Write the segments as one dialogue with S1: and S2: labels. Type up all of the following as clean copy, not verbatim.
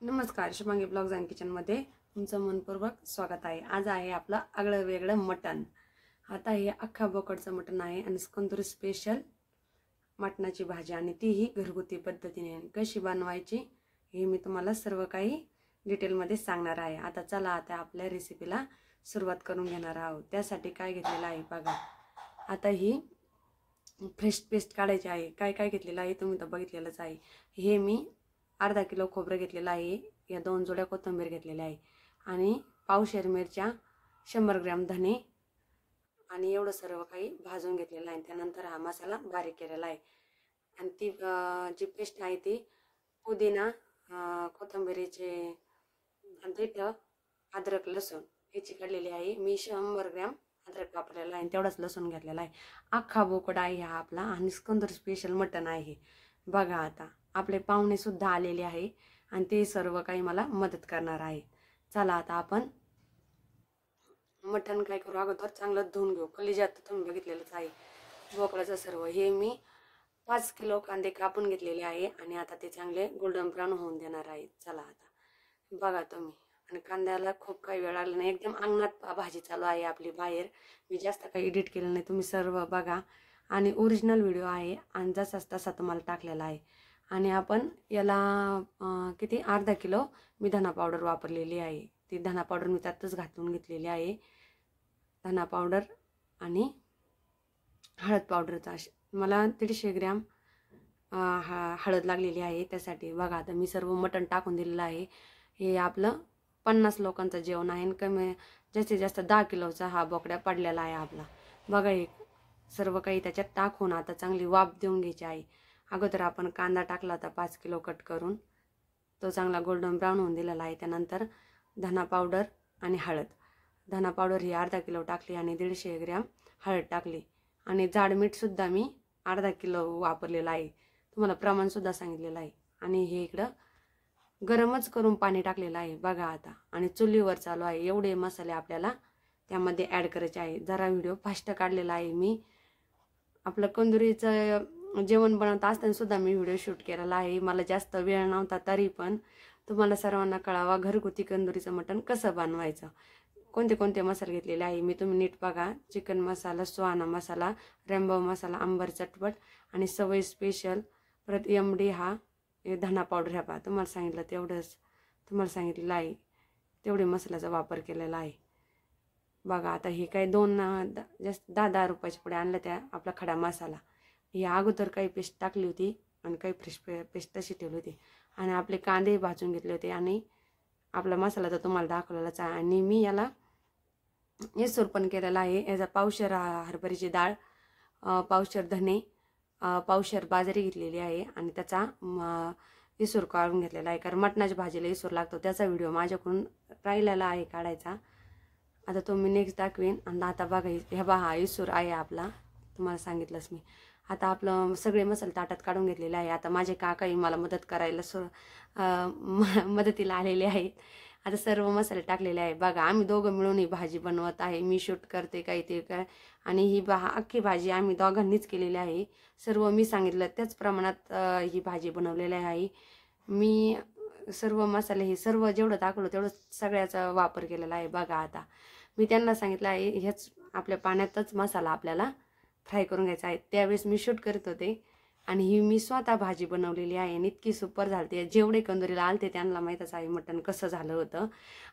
S1: नमस्कार, Shubhangi blogs and किचनमध्ये तुमचं मनपूर्वक स्वागत आहे। आज आहे आपलं आगळं वेगळं मटण। आता हे अख्खा बोकडचं मटण आहे आणि कंदुरी स्पेशल मटणाची भाजी आणि तीही घरगुती पद्धतीने कशी बनवायची हे मी तुम्हाला सर्व काही डिटेलमध्ये सांगणार आहे। आता चला आता आपल्या रेसिपीला सुरुवात करून घेणार आहोत। त्यासाठी काय घेतलेलं आहे बघा। आता ही फ्रेश पेस्ट काढायची आहे। काय काय घेतलेलं आहे तुम्ही तर बघितलेलंच आहे। हे मी अर्धा किलो खोबरं घेतलेलं आहे, या 2 जोड्या कोथिंबीर घेतलेल्या आहे आणि पावशेर मिरच्या, 100 ग्रॅम धने आणि एवढं सर्व काही भाजून घेतलेलं आहे। त्यानंतर हा मसाला बारीक केलेला आहे आणि ती जी पेस्ट आहे ती पुदिना, कोथिंबीरीचे तिथं अद्रक लसूण याची काढलेली आहे। मी 100 ग्रॅम अद्रक वापरलेला आहे, तेवढाच लसूण घेतलेला आहे। अख्खा बोकडा आहे हा आपला आणि कंदुरी स्पेशल मटण आहे। बघा आता आपले पाहुणे सुद्धा आलेले आहे आणि ते सर्व काही मला मदत करणार आहे। चला आता आपण मटण काय करू, अगोदर चांगलं धुवून घेऊ। कलिजात तुम्ही बघितलेलंच आहे बोकडाचं सर्व। हे मी 5 किलो कांदे कापून घेतलेले आहे आणि आता ते चांगले गोल्डन ब्राऊन होऊन देणार आहे। चला आता बघा तुम्ही, आणि कांद्याला खूप काही वेळ लागला नाही, एकदम अंगणात भाजी चालू आहे आपली बाहेर। मी जास्त काही एडिट केलं नाही, तुम्ही सर्व बघा आणि ओरिजिनल व्हिडिओ आहे आणि जसाच तसा तुम्हाला टाकलेला आहे। आणि आपण याला किती अर्धा किलो मी धना पावडर वापरलेली आहे। ती धना पावडर मी त्यातच घालून घेतलेली आहे। धना पावडर आणि हळद पावडरचा मला 150 ग्रॅम हळद लागलेली आहे त्यासाठी। बघा आता मी सर्व मटण टाकून दिलेलं आहे। हे आपलं 50 लोकांचं जेवण आहे, कमी जास्तीत जास्त 10 किलोचा हा बोकड्या पडलेला आहे आपला। बघा हे सर्व काही त्याच्यात टाकून आता चांगली वाफ देऊन घ्यायची आहे। अगोदर आपण कांदा टाकला होता 5 किलो कट करून, तो चांगला गोल्डन ब्राऊन होऊन दिलेला आहे। त्यानंतर धना पावडर आणि हळद, धना पावडर ही अर्धा किलो टाकली आणि 150 ग्रॅम हळद टाकली आणि जाड मीठसुद्धा मी अर्धा किलो वापरलेलं आहे, तुम्हाला प्रमाणसुद्धा सांगितलेलं आहे। आणि हे इकडं गरमच करून पाणी टाकलेलं आहे बघा आता, आणि चुलीवर चालू आहे। एवढे मसाले आपल्याला त्यामध्ये ॲड करायचे आहे। जरा व्हिडिओ फास्ट काढलेला आहे मी, आपलं कंदुरीचं जेवण बनवत असताना सुद्धा मी व्हिडिओ शूट केलेला आहे। मला जास्त वेळ नव्हता, तरी पण तुम्हाला सर्वांना कळावा घरगुती कंदुरीचं मटण कसं बनवायचं, कोणते कोणते मसाले घेतलेले आहे मी तुम्ही नीट बघा। चिकन मसाला, सुहाना मसाला, रेम्बो मसाला, अंबर चटपट आणि सवय स्पेशल, परत MD हा धना पावडर ह्या पहा तुम्हाला सांगितलं तेवढंच, तुम्हाला सांगितलेलं आहे तेवढे मसाल्याचा वापर केलेला आहे। बघा आता हे काही 10 रुपयाच्या पुढे आणलं त्या आपला खडा मसाला। ही अगोदर काही पेस्ट टाकली होती आणि काही फ्रेश पेस्ट तशी ठेवली होती आणि आपले कांदे भाजून घेतले होते आणि आपला मसाला तर तुम्हाला दाखवलेलाच आहे। आणि मी याला येसूर पण केलेला आहे। याचा पावशेर हरभऱ्याची डाळ, पावशेर धने, पावशेर बाजरी घेतलेली आहे आणि त्याचा येसूर काढून घेतलेला आहे, कारण मटणाच्या भाजीला येसूर लागतो। त्याचा व्हिडिओ माझ्याकडून राहिलेला आहे काढायचा, आता तो मी नेक्स्ट दाखवेन। आणि आता बघा ह्या हा येसूर आहे आपला, तुम्हाला सांगितलंच मी। आता आपलं सगळे मसाले ताटात काढून घेतलेले आहे। आता माझे काकाही मला मदत करायला मदतीला आलेले आहेत। आता सर्व मसाले टाकलेले आहे बघा। आम्ही दोघं मिळून ही भाजी बनवत आहे, मी शूट करते काही ते काय, आणि ही अख्खी भाजी आम्ही दोघांनीच केलेली आहे। सर्व मी सांगितलं त्याच प्रमाणात ही भाजी बनवलेली आहे। मी सर्व मसाले हे सर्व जेवढं टाकलं तेवढं सगळ्याचा वापर केलेला आहे बघा। आता मी त्यांना सांगितलं आहे ह्याच आपल्या पाण्यातच मसाला आपल्याला फ्राय करून घ्यायचा आहे। त्यावेळेस मी शूट करत होते आणि ही मी स्वतः भाजी बनवलेली आहे आणि इतकी सुपर झालते। जेवढे कंदुरीला आलते त्यांना माहीतच आहे मटण कसं झालं होतं,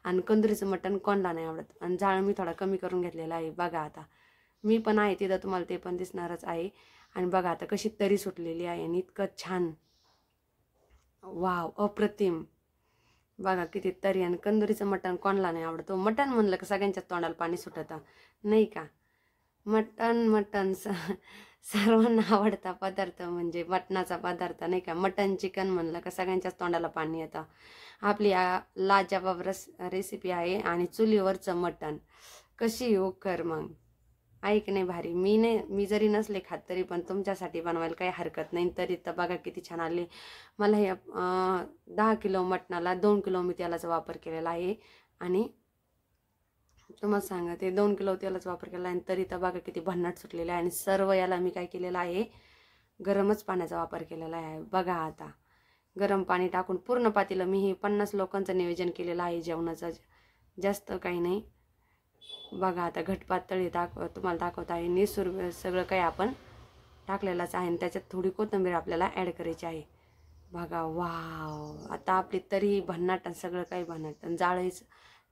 S1: आणि कंदुरीचं मटण कोणाला नाही आवडत। आणि जाळ मी थोडा कमी करून घेतलेला आहे बघा। आता मी पण आहे तिथं, तुम्हाला ते पण दिसणारच आहे। आणि बघा आता कशी तरी सुटलेली आहे आणि इतकं छान, वाव अप्रतिम। बघा किती तरी, आणि कंदुरीचं मटण कोणाला नाही आवडतो। मटण म्हणलं का सगळ्यांच्याच तोंडाला पाणी सुटतं नाही का। मटण सर्वांना आवडता पदार्थ म्हणजे मटणाचा पदार्थ नाही का। मटण चिकन म्हणलं का सगळ्यांच्याच तोंडाला पाणी येतं। आपली लाजवाब रेसिपी आहे आणि चुलीवरचं मटण कशी हो कर मग, ऐक नाही भारी। मी जरी नसले खात तरी पण तुमच्यासाठी बनवायला काही हरकत नाही। तरी तर बघा किती छान आले। मला हे 10 किलो मटणाला 2 किलो मी तेलाचा वापर केलेला आहे आणि तुम्हाला सांगा ते 2 किलो तेलाचा वापर केला आणि तरी तर बघा किती भन्नाट सुटलेले आहे। आणि सर्व याला मी काय केलेलं आहे, गरमच पाण्याचा वापर केलेला आहे बघा। आता गरम पाणी टाकून पूर्ण पातेलं, मी हे 50 लोकांचं नियोजन केलेलं आहे जेवणाचं, जास्त काही नाही. बघा आता घट पातळी तुम्हाला दाखवत आहे. निसूर सगळं काही आपण टाकलेलंच आहे आणि त्याच्यात थोडी कोथिंबीर आपल्याला ॲड करायची आहे. बघा वाव, आता आपली तरी भन्नाट सगळं काही भन्नाट. जाळ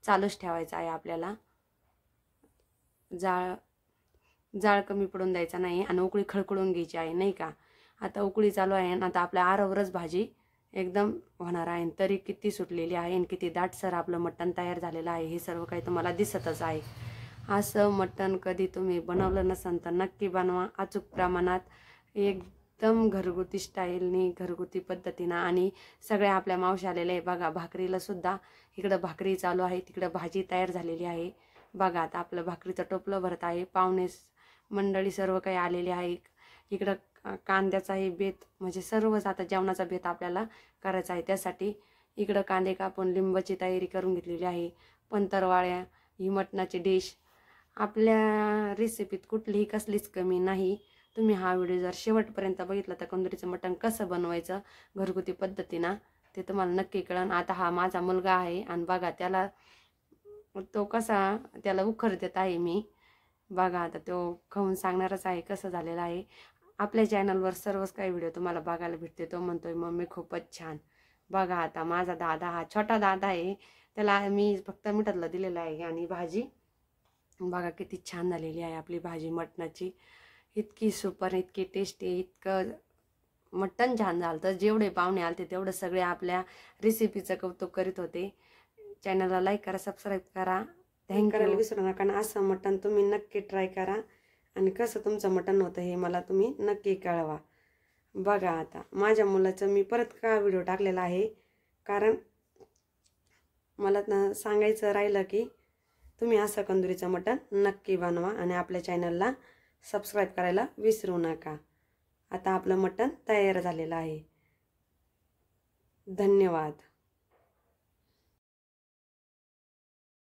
S1: चालूच ठेवायचं आहे आपल्याला, जाळ कमी पडून द्यायचा नाही आणि उकळी खळखळून घ्यायची आहे, नाही का. आता उकळी चालू आहे आणि आता आपल्या आरावरच भाजी एकदम होणार आहे. तरी किती सुटलेली आहे आणि किती दाटसर आपलं मटण तयार झालेलं आहे, हे सर्व काही तुम्हाला दिसतच आहे. असं मटण कधी तुम्ही बनवलं नसेल तर नक्की बनवा, अचूक प्रमाणात, एकदम घरगुती स्टाईलनी, घरगुती पद्धतीनं. आणि सगळ्या आपल्या मावशी आलेल्या आहे. बघा भाकरीला सुद्धा, इकडं भाकरी चालू आहे, तिकडं भाजी तयार झालेली आहे. बघा आता आपलं भाकरीचं टोपलं भरत आहे. पाहुणे मंडळी सर्व काही आलेले आहे. इकडं कांद्याचाही बेत, म्हणजे सर्वच आता जेवणाचा बेत आपल्याला करायचा आहे. त्यासाठी इकडं कांदे कापून लिंबाची तयारी करून घेतलेली आहे. पंतरवाळ्या, ही मटणाची डिश. आपल्या रेसिपीत कुठलीही कसलीच कमी नाही. तुम्ही हा व्हिडिओ जर शेवटपर्यंत बघितला तर कंदुरीचं मटण कसं बनवायचं घरगुती पद्धतीनं ते तुम्हाला नक्की कळेल. आता हा माझा मुलगा आहे आणि बघा तो कसा त्याला उखर देत आहे मी. बघा आता तो खाऊन सांगणारच आहे कसं झालेलं आहे. आपल्या चॅनलवर सर्वच काही व्हिडिओ तुम्हाला बघायला भेटते. तो म्हणतोय मम्मी खूपच छान. बघा आता माझा दादा, हा छोटा दादा आहे, त्याला मी फक्त मिठातलं दिलेलं आहे. आणि भाजी बघा किती छान झालेली आहे आपली भाजी मटणाची, इतकी सुपर, इतकी टेस्टी, इतकं मटण छान झालं. तर जेवढे पाहुणे आले तेवढं सगळे आपल्या रेसिपीचं कौतुक करीत होते. चॅनलला लाईक करा, सबस्क्राईब करा, थँक्यू करायला विसरू नका. आणि असं मटण तुम्ही नक्की ट्राय करा आणि कसं तुमचं मटण होतं हे मला तुम्ही नक्की कळवा. बघा आता माझ्या मुलाचं मी परत का व्हिडिओ टाकलेला आहे, कारण मला सांगायचं राहिलं की तुम्ही असं कंदुरीचं मटण नक्की बनवा आणि आपल्या चॅनलला सबस्क्राईब करायला विसरू नका. आता आपलं मटण तयार झालेलं आहे. धन्यवाद.